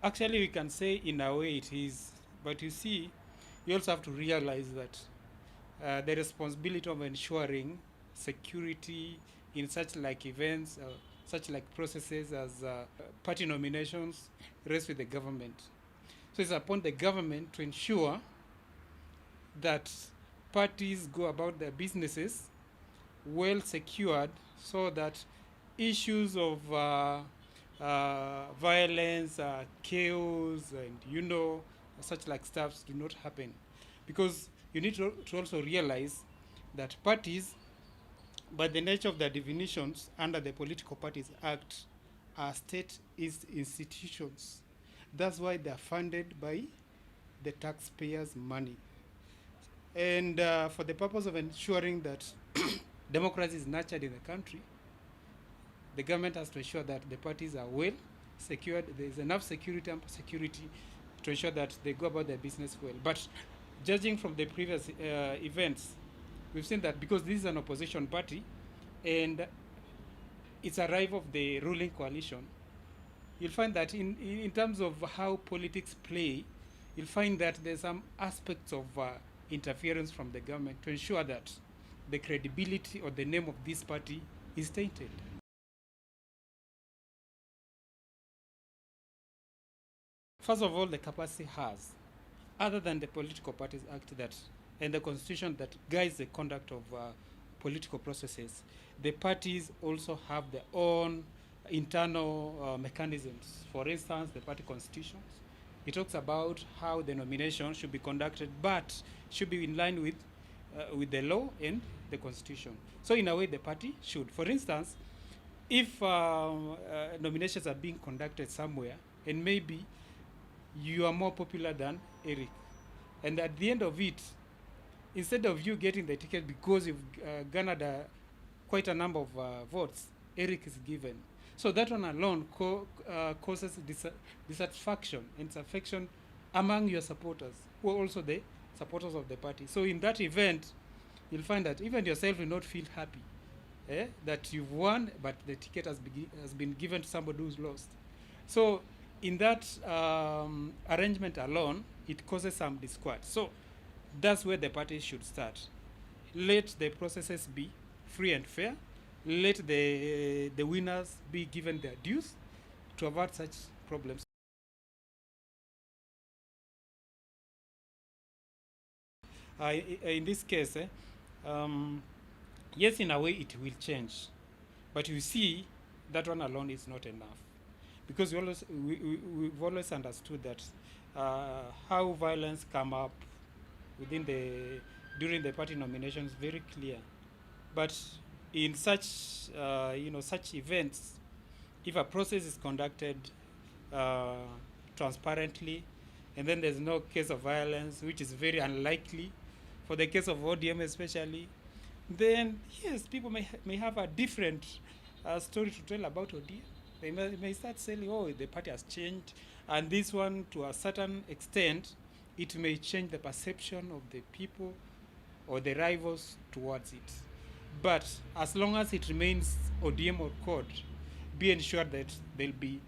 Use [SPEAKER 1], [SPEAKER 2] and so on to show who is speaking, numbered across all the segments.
[SPEAKER 1] Actually, we can say in a way it is, but you see, you also have to realize that the responsibility of ensuring security in such like events, such like processes as party nominations, rests with the government. So it's upon the government to ensure that parties go about their businesses well secured, so that issues of violence, chaos, and such like stuffs do not happen, because you need to also realize that parties, by the nature of their definitions under the Political Parties Act, are state institutions. That's why they are funded by the taxpayers' money. And for the purpose of ensuring that democracy is nurtured in the country, the government has to ensure that the parties are well secured, there is enough security and security to ensure that they go about their business well. But judging from the previous events, we've seen that because this is an opposition party and it's a rival of the ruling coalition, you'll find that in terms of how politics play, you'll find that there's some aspects of interference from the government to ensure that the credibility or the name of this party is tainted. First of all, the capacity has, other than the Political Parties Act that and the Constitution that guides the conduct of political processes, the parties also have their own internal mechanisms. For instance, the party constitutions. It talks about how the nomination should be conducted, but should be in line with the law and the constitution. So in a way, the party should. For instance, if nominations are being conducted somewhere, and maybe you are more popular than Eric, and at the end of it, instead of you getting the ticket because you've garnered quite a number of votes, Eric is given. So that one alone causes dissatisfaction and disaffection among your supporters, who are also the supporters of the party. So in that event, you'll find that even yourself will not feel happy that you've won, but the ticket has been given to somebody who's lost. So in that arrangement alone, it causes some discord. So that's where the parties should start. Let the processes be free and fair. Let the winners be given their dues to avert such problems. In this case, yes, in a way it will change, but you see that one alone is not enough, because we've always understood that how violence come up during the party nominations very clear. But in such such events, if a process is conducted transparently, and then there's no case of violence, which is very unlikely for the case of ODM especially, then yes, people may have a different story to tell about ODM. They may start saying, oh, the party has changed, and this one, to a certain extent, it may change the perception of the people or the rivals towards it. But as long as it remains ODM or CORD, be ensured that there'll be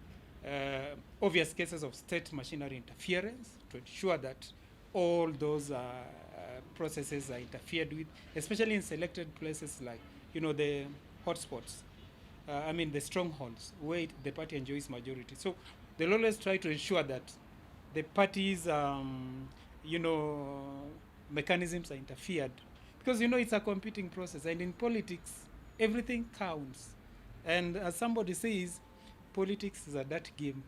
[SPEAKER 1] obvious cases of state machinery interference to ensure that all those processes are interfered with, especially in selected places like, the hotspots. The strongholds where the party enjoys majority. So they'll always try to ensure that the party's, mechanisms are interfered, because it's a competing process, and in politics, everything counts. And as somebody says, politics is a dirty game.